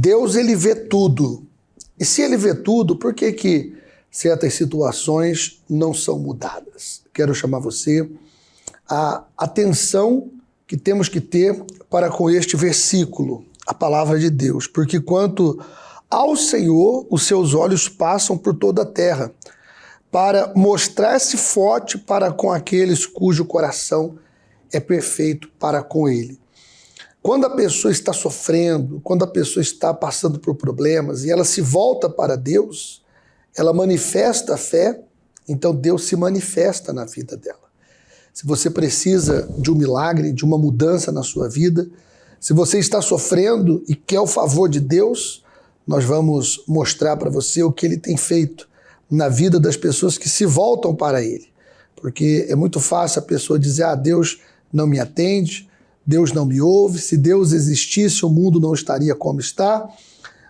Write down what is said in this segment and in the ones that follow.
Deus, ele vê tudo. E se ele vê tudo, por que que certas situações não são mudadas? Quero chamar você à atenção que temos que ter para com este versículo, a palavra de Deus. Porque quanto ao Senhor, os seus olhos passam por toda a terra, para mostrar-se forte para com aqueles cujo coração é perfeito para com ele. Quando a pessoa está sofrendo, quando a pessoa está passando por problemas e ela se volta para Deus, ela manifesta a fé, então Deus se manifesta na vida dela. Se você precisa de um milagre, de uma mudança na sua vida, se você está sofrendo e quer o favor de Deus, nós vamos mostrar para você o que ele tem feito na vida das pessoas que se voltam para ele. Porque é muito fácil a pessoa dizer, Deus não me atende, Deus não me ouve, se Deus existisse, o mundo não estaria como está.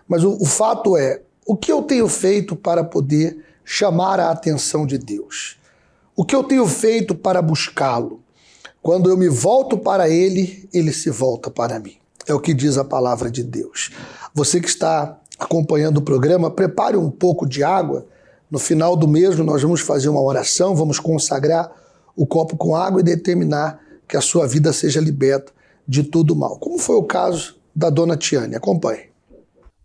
Mas o fato é, o que eu tenho feito para poder chamar a atenção de Deus? O que eu tenho feito para buscá-lo? Quando eu me volto para ele, ele se volta para mim. É o que diz a palavra de Deus. Você que está acompanhando o programa, prepare um pouco de água. No final do mesmo, nós vamos fazer uma oração, vamos consagrar o copo com água e determinar que a sua vida seja liberta de todo mal. Como foi o caso da dona Tiane? Acompanhe.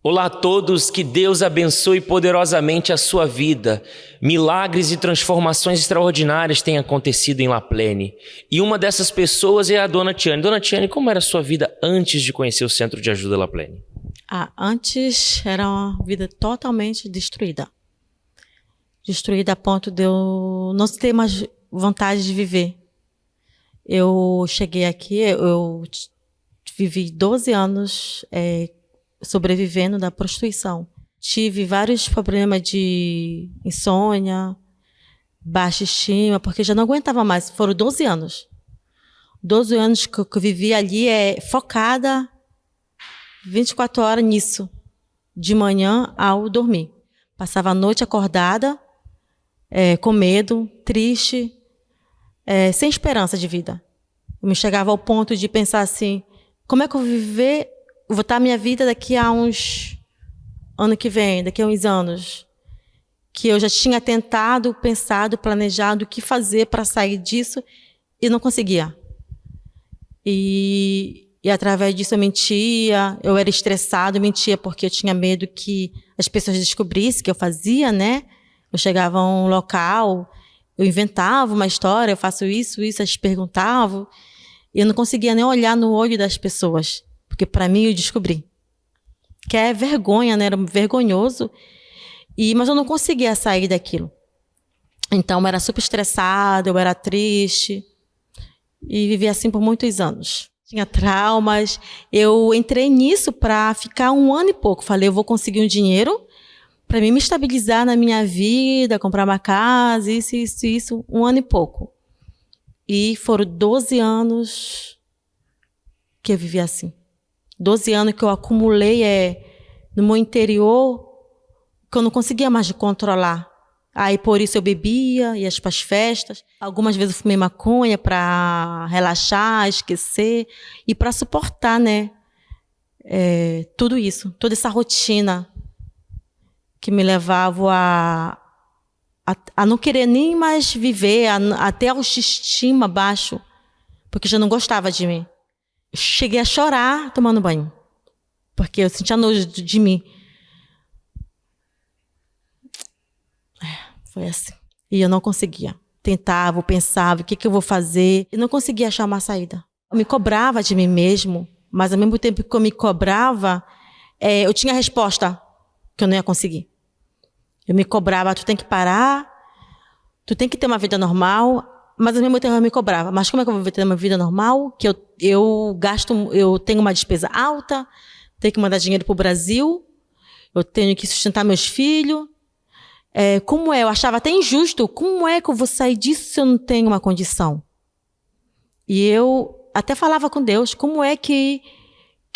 Olá a todos, que Deus abençoe poderosamente a sua vida. Milagres e transformações extraordinárias têm acontecido em La Plaine. E uma dessas pessoas é a dona Tiane. Dona Tiane, como era a sua vida antes de conhecer o Centro de Ajuda La Plaine? Antes era uma vida totalmente destruída. Destruída a ponto de eu não ter mais vontade de viver. Eu cheguei aqui, eu vivi 12 anos sobrevivendo da prostituição. Tive vários problemas de insônia, baixa estima, porque já não aguentava mais. Foram 12 anos. 12 anos que eu vivi ali focada 24 horas nisso, de manhã ao dormir. Passava a noite acordada, com medo, triste, sem esperança de vida. Eu me chegava ao ponto de pensar assim, como é que eu vou viver, vou estar a minha vida daqui a uns ano que vem, daqui a uns anos, que eu já tinha tentado, pensado, planejado o que fazer para sair disso e não conseguia. E através disso eu mentia, eu era estressada, eu mentia porque eu tinha medo que as pessoas descobrissem que eu fazia, né? Eu chegava a um local, eu inventava uma história, eu faço isso, elas perguntavam. E eu não conseguia nem olhar no olho das pessoas, porque para mim eu descobri. Que é vergonha, né? Era vergonhoso. Mas eu não conseguia sair daquilo. Então eu era super estressada, eu era triste. E vivi assim por muitos anos. Tinha traumas. Eu entrei nisso para ficar 1 ano e pouco. Falei, eu vou conseguir um dinheiro para mim me estabilizar na minha vida, comprar uma casa, isso, 1 ano e pouco. E foram 12 anos que eu vivi assim. 12 anos que eu acumulei no meu interior, que eu não conseguia mais controlar. Aí por isso eu bebia, ia para as festas. Algumas vezes eu fumei maconha para relaxar, esquecer e para suportar, né? Tudo isso, toda essa rotina que me levava a não querer nem mais viver, até a autoestima baixo, porque já não gostava de mim. Eu cheguei a chorar tomando banho, porque eu sentia nojo de mim. Foi assim. E eu não conseguia. Tentava, pensava, o que eu vou fazer? E não conseguia achar uma saída. Eu me cobrava de mim mesmo, mas ao mesmo tempo que eu me cobrava, eu tinha a resposta que eu não ia conseguir. Eu me cobrava, tu tem que parar, tu tem que ter uma vida normal, mas ao mesmo tempo eu me cobrava. Mas como é que eu vou ter uma vida normal? Que eu tenho uma despesa alta, tenho que mandar dinheiro para o Brasil, eu tenho que sustentar meus filhos. Eu achava até injusto, como é que eu vou sair disso se eu não tenho uma condição? E eu até falava com Deus, como é que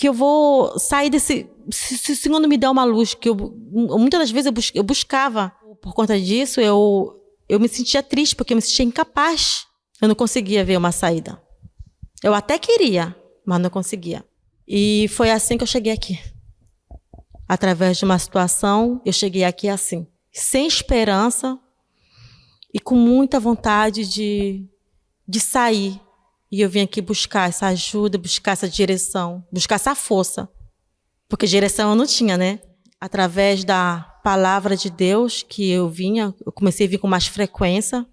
eu vou sair desse... Se o Senhor não me der uma luz, que muitas das vezes eu buscava. Por conta disso, eu me sentia triste, porque eu me sentia incapaz. Eu não conseguia ver uma saída. Eu até queria, mas não conseguia. E foi assim que eu cheguei aqui. através de uma situação, eu cheguei aqui assim, sem esperança e com muita vontade de sair. E eu vim aqui buscar essa ajuda, buscar essa direção, buscar essa força. Porque direção eu não tinha, né? Através da palavra de Deus que eu comecei a vir com mais frequência.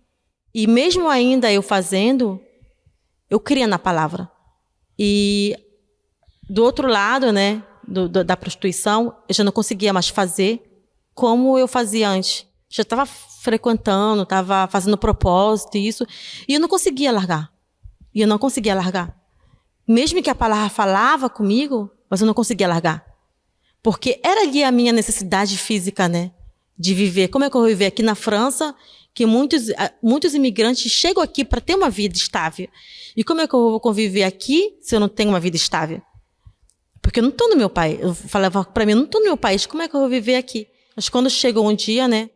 E mesmo ainda eu fazendo, eu cria na palavra. E do outro lado, né, da prostituição, eu já não conseguia mais fazer como eu fazia antes. Já estava frequentando, estava fazendo propósito e isso, e eu não conseguia largar. Mesmo que a palavra falava comigo, mas eu não conseguia largar. Porque era ali a minha necessidade física, né, de viver. Como é que eu vou viver aqui na França, que muitos imigrantes chegam aqui para ter uma vida estável? E como é que eu vou conviver aqui se eu não tenho uma vida estável? Porque eu não estou no meu país. Eu falava para mim, eu não estou no meu país, como é que eu vou viver aqui? Mas quando chegou um dia, né,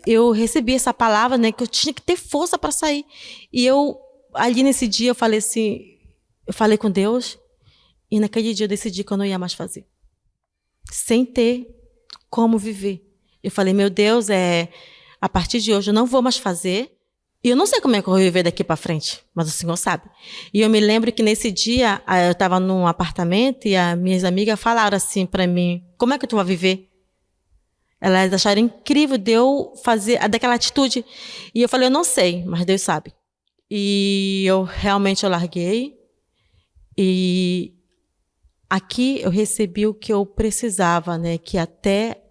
eu recebi essa palavra, né, que eu tinha que ter força para sair. E ali nesse dia, eu falei assim, eu falei com Deus, e naquele dia eu decidi que eu não ia mais fazer. Sem ter como viver. Eu falei, meu Deus, a partir de hoje eu não vou mais fazer. E eu não sei como é que eu vou viver daqui para frente, mas o Senhor sabe. E eu me lembro que nesse dia, eu estava num apartamento e as minhas amigas falaram assim para mim, como é que tu vai viver? Elas acharam incrível de eu fazer daquela atitude. E eu falei, eu não sei, mas Deus sabe. E eu realmente larguei. E aqui eu recebi o que eu precisava, né? Que até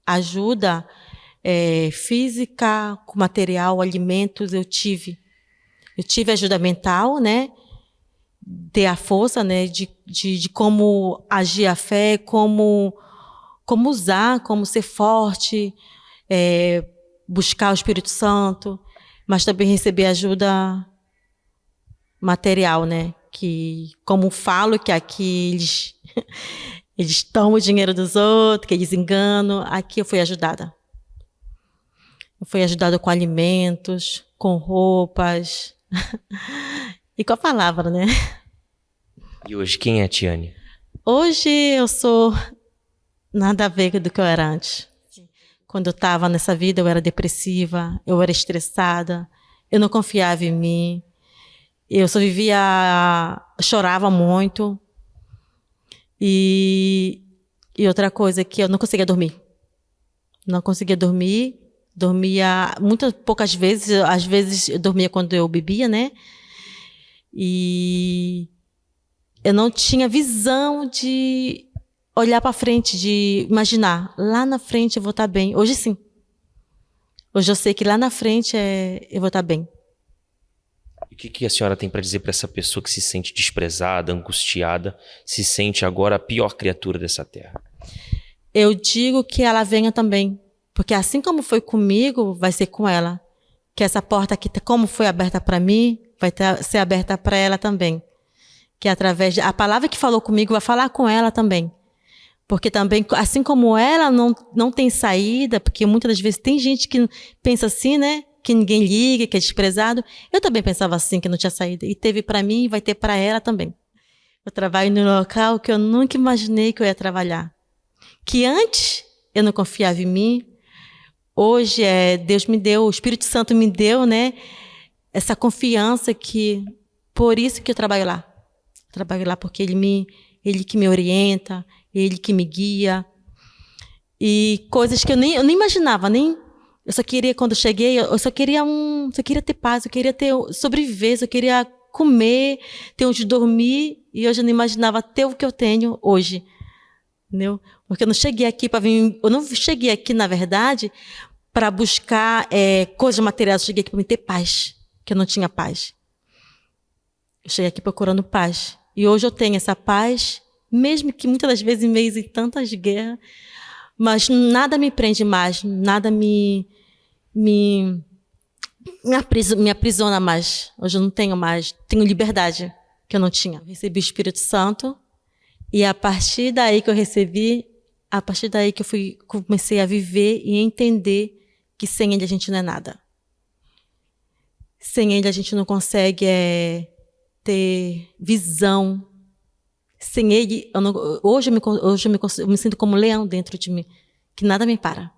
ajuda física, com material, alimentos, eu tive. Eu tive ajuda mental, né? Ter a força, né? De como agir a fé, como usar, como ser forte, buscar o Espírito Santo, mas também receber ajuda material, né? Que, como falo, que aqui eles tomam o dinheiro dos outros, que eles enganam, aqui eu fui ajudada. Eu fui ajudada com alimentos, com roupas e com a palavra, né? E hoje, quem é a Tiane? Hoje eu sou nada a ver do que eu era antes. Quando eu estava nessa vida, eu era depressiva, eu era estressada, eu não confiava em mim, eu só chorava muito. E outra coisa que eu não conseguia dormir. Não conseguia dormir, dormia muitas poucas vezes, às vezes eu dormia quando eu bebia, né? E eu não tinha visão de olhar para frente, de imaginar, lá na frente eu vou estar bem. Hoje sim. Hoje eu sei que lá na frente eu vou estar bem. E o que a senhora tem para dizer para essa pessoa que se sente desprezada, angustiada, se sente agora a pior criatura dessa terra? Eu digo que ela venha também, porque assim como foi comigo, vai ser com ela. Que essa porta aqui, como foi aberta para mim, vai ser aberta para ela também. Que através a palavra que falou comigo vai falar com ela também. Porque também, assim como ela não tem saída, porque muitas das vezes tem gente que pensa assim, né? Que ninguém liga, que é desprezado. Eu também pensava assim, que não tinha saída. E teve para mim e vai ter para ela também. Eu trabalho no local que eu nunca imaginei que eu ia trabalhar. Que antes eu não confiava em mim. Hoje Deus me deu, o Espírito Santo me deu, né? Essa confiança que... Por isso que eu trabalho lá. Eu trabalho lá porque ele que me orienta, ele que me guia. E coisas que eu nem imaginava, eu só queria, quando eu cheguei, eu só queria ter paz, eu queria sobreviver, eu queria comer, ter onde dormir, e hoje eu não imaginava ter o que eu tenho hoje. Entendeu? Porque eu não cheguei aqui na verdade, para buscar coisas materiais, eu cheguei aqui para me ter paz, que eu não tinha paz. Eu cheguei aqui procurando paz. E hoje eu tenho essa paz, mesmo que muitas das vezes em meio a tantas guerras, mas nada me prende mais, nada me aprisiona mais. Hoje eu não tenho mais, tenho liberdade que eu não tinha. Eu recebi o Espírito Santo e a partir daí que eu recebi, a partir daí que comecei a viver e entender que sem ele a gente não é nada. Sem ele a gente não consegue ter visão, Sem ele, hoje eu me sinto como um leão dentro de mim, que nada me para.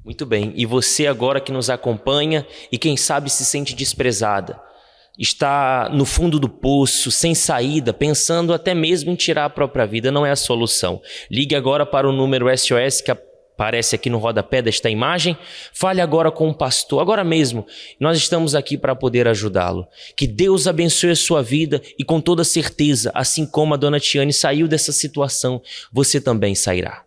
Muito bem. E você agora que nos acompanha e quem sabe se sente desprezada, está no fundo do poço, sem saída, pensando até mesmo em tirar a própria vida, não é a solução. Ligue agora para o número SOS que aparece aqui no rodapé desta imagem. Fale agora com o pastor, agora mesmo. Nós estamos aqui para poder ajudá-lo. Que Deus abençoe a sua vida e com toda certeza, assim como a dona Tiane saiu dessa situação, você também sairá.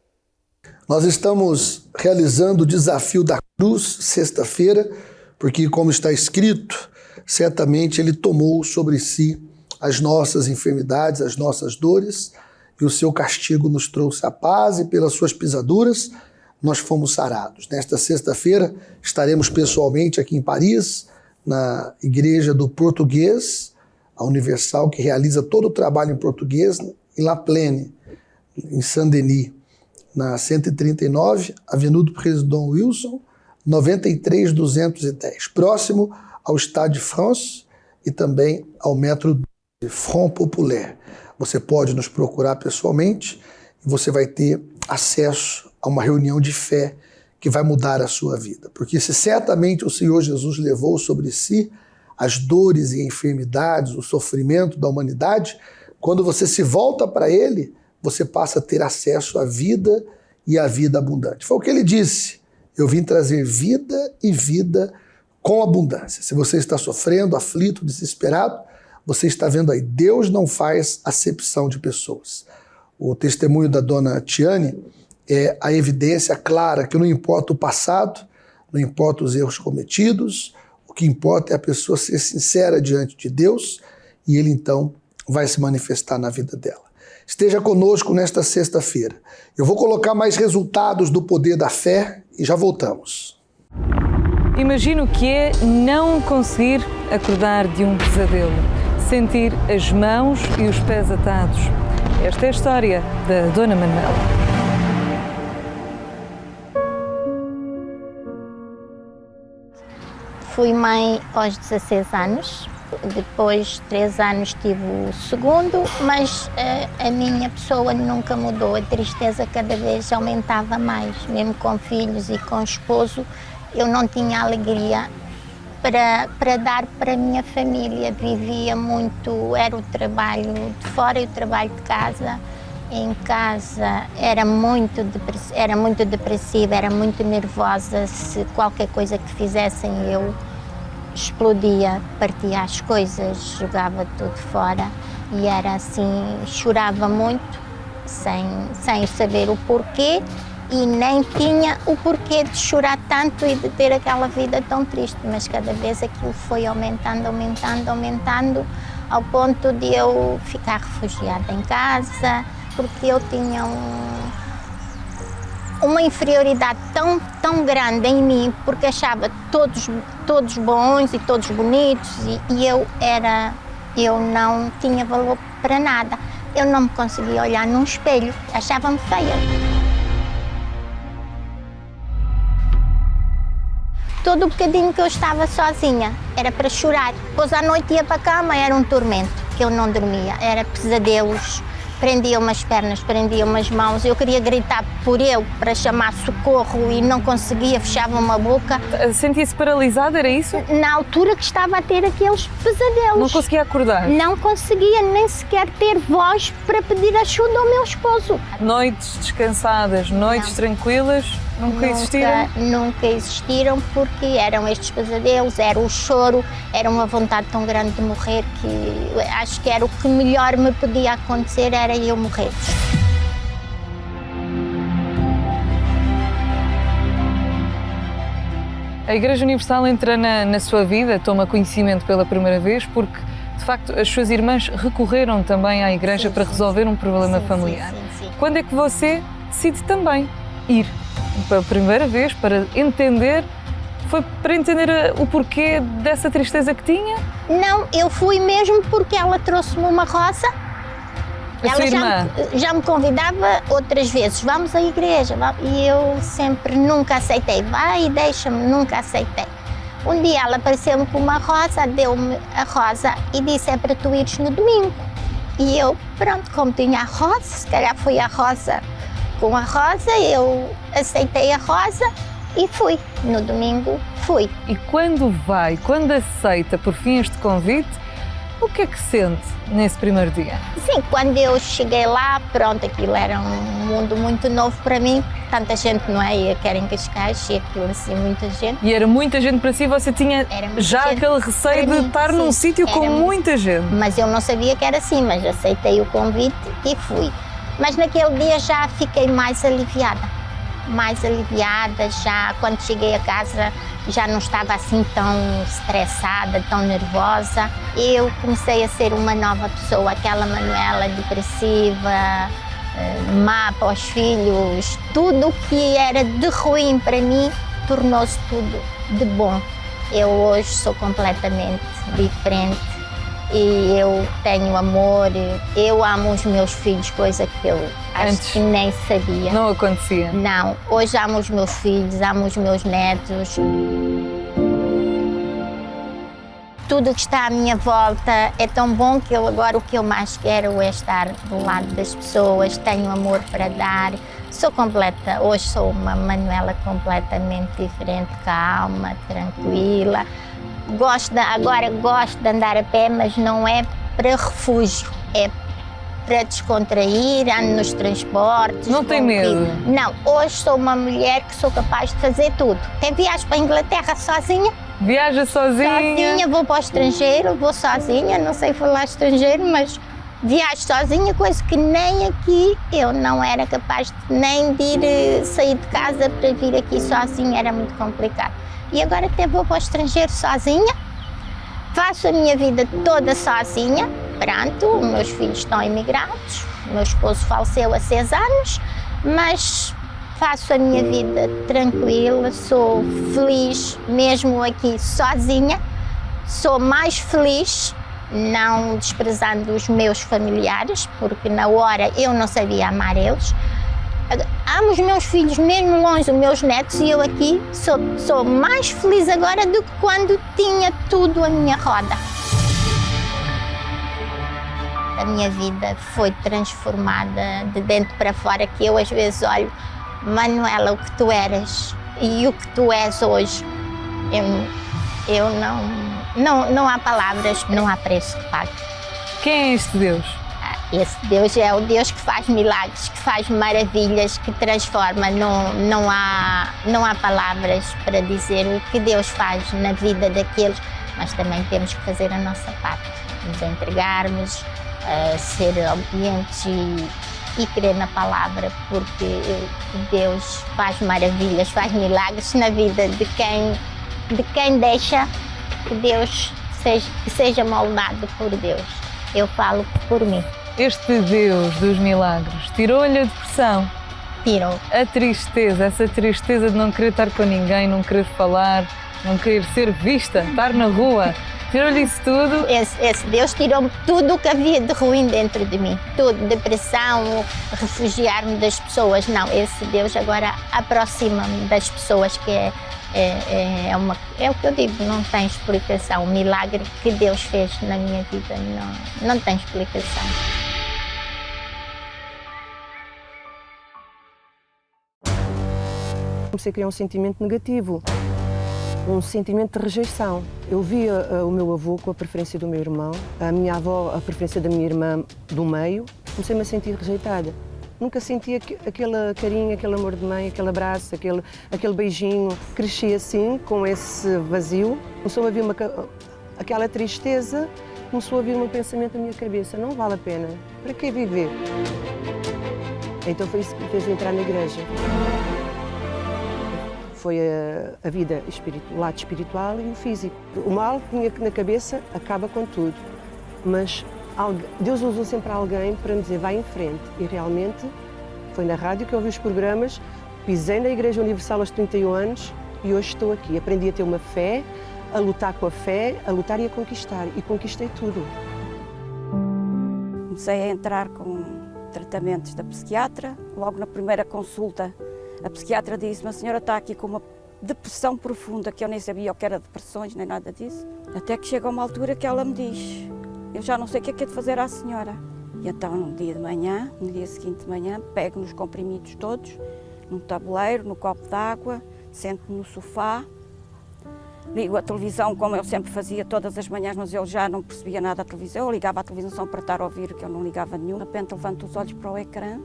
Nós estamos realizando o desafio da cruz sexta-feira, porque como está escrito, certamente ele tomou sobre si as nossas enfermidades, as nossas dores, e o seu castigo nos trouxe a paz, e pelas suas pisaduras nós fomos sarados. Nesta sexta-feira estaremos pessoalmente aqui em Paris, na Igreja do Português, a Universal, que realiza todo o trabalho em português, em La Plaine, em Saint-Denis, na 139, Avenida do Président Wilson, 93.210, próximo ao Stade de France e também ao metro de Front Populaire. Você pode nos procurar pessoalmente e você vai ter acesso a uma reunião de fé que vai mudar a sua vida. Porque se certamente o Senhor Jesus levou sobre si as dores e enfermidades, o sofrimento da humanidade, quando você se volta para Ele, você passa a ter acesso à vida e à vida abundante. Foi o que Ele disse: eu vim trazer vida e vida com abundância. Se você está sofrendo, aflito, desesperado, você está vendo aí, Deus não faz acepção de pessoas. O testemunho da dona Tiane é a evidência clara que não importa o passado, não importa os erros cometidos, o que importa é a pessoa ser sincera diante de Deus e Ele então vai se manifestar na vida dela. Esteja conosco nesta sexta-feira. Eu vou colocar mais resultados do poder da fé e já voltamos. Imagina o que é não conseguir acordar de um pesadelo, sentir as mãos e os pés atados. Esta é a história da Dona Manuela. Fui mãe aos 16 anos, depois de 3 anos tive o segundo, mas a minha pessoa nunca mudou, a tristeza cada vez aumentava mais, mesmo com filhos e com esposo, eu não tinha alegria para dar para a minha família, vivia muito, era o trabalho de fora e o trabalho de casa. Em casa era muito depressiva, era muito nervosa, se qualquer coisa que fizessem eu explodia, partia as coisas, jogava tudo fora e era assim, chorava muito, sem saber o porquê e nem tinha o porquê de chorar tanto e de ter aquela vida tão triste, mas cada vez aquilo foi aumentando, ao ponto de eu ficar refugiada em casa, porque eu tinha uma inferioridade tão grande em mim, porque achava todos bons e todos bonitos e eu não tinha valor para nada. Eu não me conseguia olhar num espelho, achava-me feia. Todo o bocadinho que eu estava sozinha era para chorar. Depois à noite ia para a cama, era um tormento, que eu não dormia, era pesadelos. Prendiam-me as pernas, prendiam-me as mãos, eu queria gritar por ele para chamar socorro e não conseguia, fechava-me a boca. Sentia-se paralisada, era isso? Na altura que estava a ter aqueles pesadelos. Não conseguia acordar? Não conseguia nem sequer ter voz para pedir ajuda ao meu esposo. Noites descansadas, noites tranquilas, nunca existiram? Nunca existiram, porque eram estes pesadelos, era o choro, era uma vontade tão grande de morrer que acho que era o que melhor me podia acontecer, era eu morrer. A Igreja Universal entra na sua vida, toma conhecimento pela primeira vez, porque, de facto, as suas irmãs recorreram também à Igreja para resolver um problema familiar. Sim. Quando é que você decide também ir? Pela primeira vez, para entender, foi para entender o porquê dessa tristeza que tinha? Não, eu fui mesmo porque ela trouxe-me uma rosa. Ela já me convidava outras vezes, vamos à igreja, e eu sempre nunca aceitei, vai e deixa-me, nunca aceitei. Um dia ela apareceu-me com uma rosa, deu-me a rosa e disse, é para tu ires no domingo. E eu, pronto, como tinha a rosa, se calhar foi a rosa. Com a rosa, eu aceitei a rosa e fui. No domingo, fui. E quando aceita por fim este convite, o que é que sente nesse primeiro dia? Sim, quando eu cheguei lá, pronto, aquilo era um mundo muito novo para mim. Tanta gente, não é? Ia querer em Cascais e aquilo assim, muita gente. E era muita gente para si, você tinha já aquele receio de estar num sítio com muita gente. Mas eu não sabia que era assim, mas aceitei o convite e fui. Mas naquele dia já fiquei mais aliviada. Já quando cheguei a casa já não estava assim tão estressada, tão nervosa. Eu comecei a ser uma nova pessoa, aquela Manuela depressiva, má para os filhos. Tudo o que era de ruim para mim tornou-se tudo de bom. Eu hoje sou completamente diferente e eu tenho amor, eu amo os meus filhos, coisa que eu acho que nem sabia. Não acontecia? Não, hoje amo os meus filhos, amo os meus netos. Tudo que está à minha volta é tão bom que eu agora o que eu mais quero é estar do lado das pessoas, tenho amor para dar. Sou completa, hoje sou uma Manuela completamente diferente, calma, tranquila. Agora gosto de andar a pé, mas não é para refúgio, é para descontrair, ando nos transportes. Não tem medo? Não, hoje sou uma mulher que sou capaz de fazer tudo. Até viajo para a Inglaterra sozinha. Viaja sozinha? Sozinha, vou para o estrangeiro, vou sozinha, não sei falar estrangeiro, mas viajo sozinha, coisa que nem aqui eu não era capaz nem de ir sair de casa para vir aqui sozinha, era muito complicado. E agora até vou para o estrangeiro sozinha, faço a minha vida toda sozinha, pronto, os meus filhos estão emigrados, o meu esposo faleceu há 6 anos, mas faço a minha vida tranquila, sou feliz mesmo aqui sozinha, sou mais feliz, não desprezando os meus familiares, porque na hora eu não sabia amar eles. Amo os meus filhos mesmo longe, os meus netos, e eu aqui sou mais feliz agora do que quando tinha tudo à minha roda. A minha vida foi transformada de dentro para fora, que eu às vezes olho, Manuela, o que tu eras e o que tu és hoje, eu não há palavras, não há preço que pague. Quem é este Deus? Esse Deus é o Deus que faz milagres, que faz maravilhas, que transforma. Não há palavras para dizer o que Deus faz na vida daqueles, mas também temos que fazer a nossa parte, nos entregarmos, ser obedientes e crer na palavra, porque Deus faz maravilhas, faz milagres na vida de quem deixa que Deus seja moldado por Deus. Eu falo por mim. Este Deus dos milagres tirou-lhe a depressão? Tirou. A tristeza, essa tristeza de não querer estar com ninguém, não querer falar, não querer ser vista, estar na rua. Tirou-lhe isso tudo? Esse Deus tirou-me tudo o que havia de ruim dentro de mim. Tudo, depressão, refugiar-me das pessoas. Não, esse Deus agora aproxima-me das pessoas, que é o que eu digo, não tem explicação. O milagre que Deus fez na minha vida não tem explicação. Comecei a criar um sentimento negativo, um sentimento de rejeição. Eu via o meu avô com a preferência do meu irmão, a minha avó a preferência da minha irmã do meio. Comecei-me a sentir rejeitada. Nunca senti aquele carinho, aquele amor de mãe, aquele abraço, aquele beijinho. Cresci assim, com esse vazio. Começou a vir aquela tristeza, começou a vir um pensamento na minha cabeça: não vale a pena, para que viver? Então foi isso que me fez entrar na igreja. Foi a vida, o lado espiritual e o físico. O mal que tinha na cabeça acaba com tudo, mas Deus usou sempre alguém para me dizer: vai em frente. E realmente foi na rádio que eu ouvi os programas, pisei na Igreja Universal aos 31 anos e hoje estou aqui. Aprendi a ter uma fé, a lutar com a fé, a lutar e a conquistar. E conquistei tudo. Comecei a entrar com tratamentos da psiquiatra. Logo na primeira consulta, a psiquiatra disse-me: a senhora está aqui com uma depressão profunda, que eu nem sabia o que era depressões, nem nada disso. Até que chega uma altura que ela me diz: eu já não sei o que é de fazer à senhora. E então, no dia seguinte de manhã, pego nos comprimidos todos, num tabuleiro, no copo d'água, sento-me no sofá, ligo a televisão, como eu sempre fazia todas as manhãs, mas eu já não percebia nada da televisão. Eu ligava a televisão só para estar a ouvir, que eu não ligava nenhum. De repente levanto os olhos para o ecrã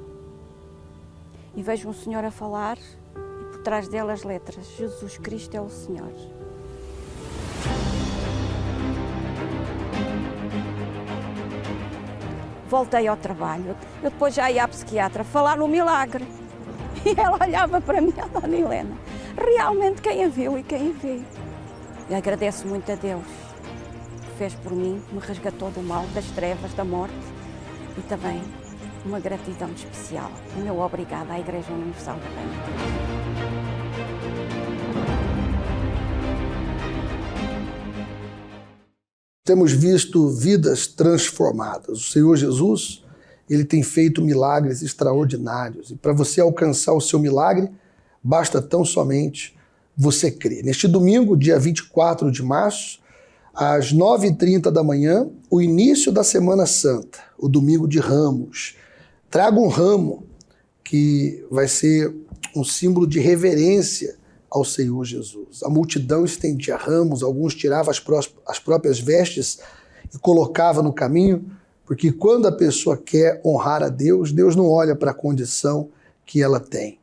e vejo um senhor a falar e por trás dele as letras: Jesus Cristo é o Senhor. Voltei ao trabalho. Eu depois já ia à psiquiatra falar no milagre. E ela olhava para mim, a Dona Helena, realmente quem a viu e quem a vê. E agradeço muito a Deus que fez por mim, me resgatou do mal, das trevas, da morte, e também uma gratidão especial. O meu obrigado à Igreja Universal do Reino de Deus. Temos visto vidas transformadas. O Senhor Jesus, Ele tem feito milagres extraordinários. E para você alcançar o seu milagre, basta tão somente você crer. Neste domingo, dia 24 de março, às 9h30 da manhã, o início da Semana Santa, o domingo de Ramos. Traga um ramo que vai ser um símbolo de reverência ao Senhor Jesus. A multidão estendia ramos, alguns tiravam as próprias vestes e colocavam no caminho, porque quando a pessoa quer honrar a Deus, Deus não olha para a condição que ela tem.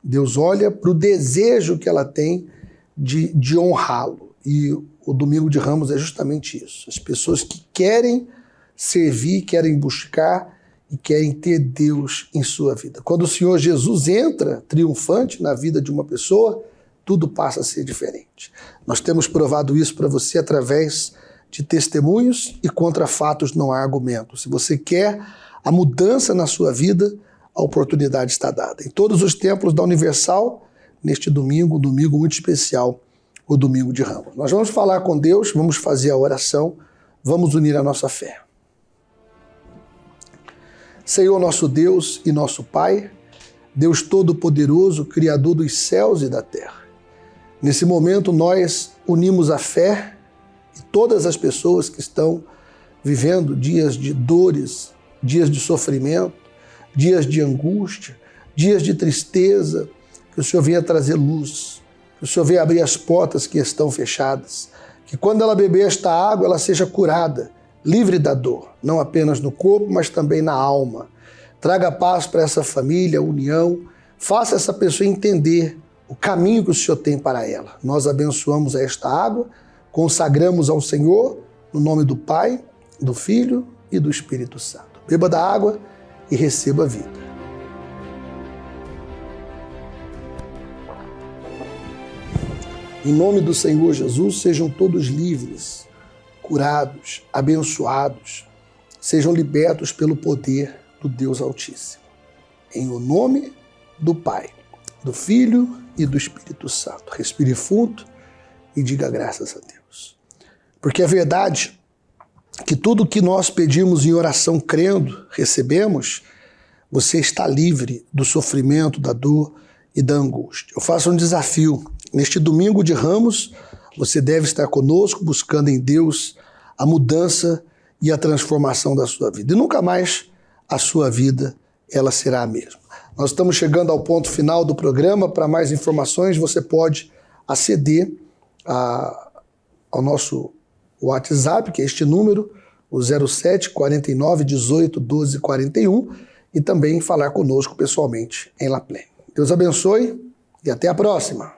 Deus olha para o desejo que ela tem de honrá-lo. E o Domingo de Ramos é justamente isso. As pessoas que querem servir, querem buscar e querem ter Deus em sua vida. Quando o Senhor Jesus entra triunfante na vida de uma pessoa, tudo passa a ser diferente. Nós temos provado isso para você através de testemunhos, e contra fatos não há argumento. Se você quer a mudança na sua vida, a oportunidade está dada. Em todos os templos da Universal, neste domingo, um domingo muito especial, o Domingo de Ramos. Nós vamos falar com Deus, vamos fazer a oração, vamos unir a nossa fé. Senhor, nosso Deus e nosso Pai, Deus Todo-Poderoso, Criador dos céus e da terra. Nesse momento nós unimos a fé e todas as pessoas que estão vivendo dias de dores, dias de sofrimento, dias de angústia, dias de tristeza, que o Senhor venha trazer luz, que o Senhor venha abrir as portas que estão fechadas, que quando ela beber esta água, ela seja curada, livre da dor, não apenas no corpo, mas também na alma. Traga paz para essa família, união, faça essa pessoa entender o caminho que o Senhor tem para ela. Nós abençoamos esta água, consagramos ao Senhor, no nome do Pai, do Filho e do Espírito Santo. Beba da água e receba a vida. Em nome do Senhor Jesus, sejam todos livres, curados, abençoados, sejam libertos pelo poder do Deus Altíssimo. Em o nome do Pai, do Filho e do Espírito Santo. Respire fundo e diga graças a Deus. Porque é verdade que tudo que nós pedimos em oração crendo, recebemos, você está livre do sofrimento, da dor e da angústia. Eu faço um desafio. Neste Domingo de Ramos, você deve estar conosco, buscando em Deus a mudança e a transformação da sua vida. E nunca mais a sua vida ela será a mesma. Nós estamos chegando ao ponto final do programa. Para mais informações, você pode aceder ao nosso WhatsApp, que é este número, o 07 49 18 12 41, e também falar conosco pessoalmente em La Plaine. Deus abençoe e até a próxima.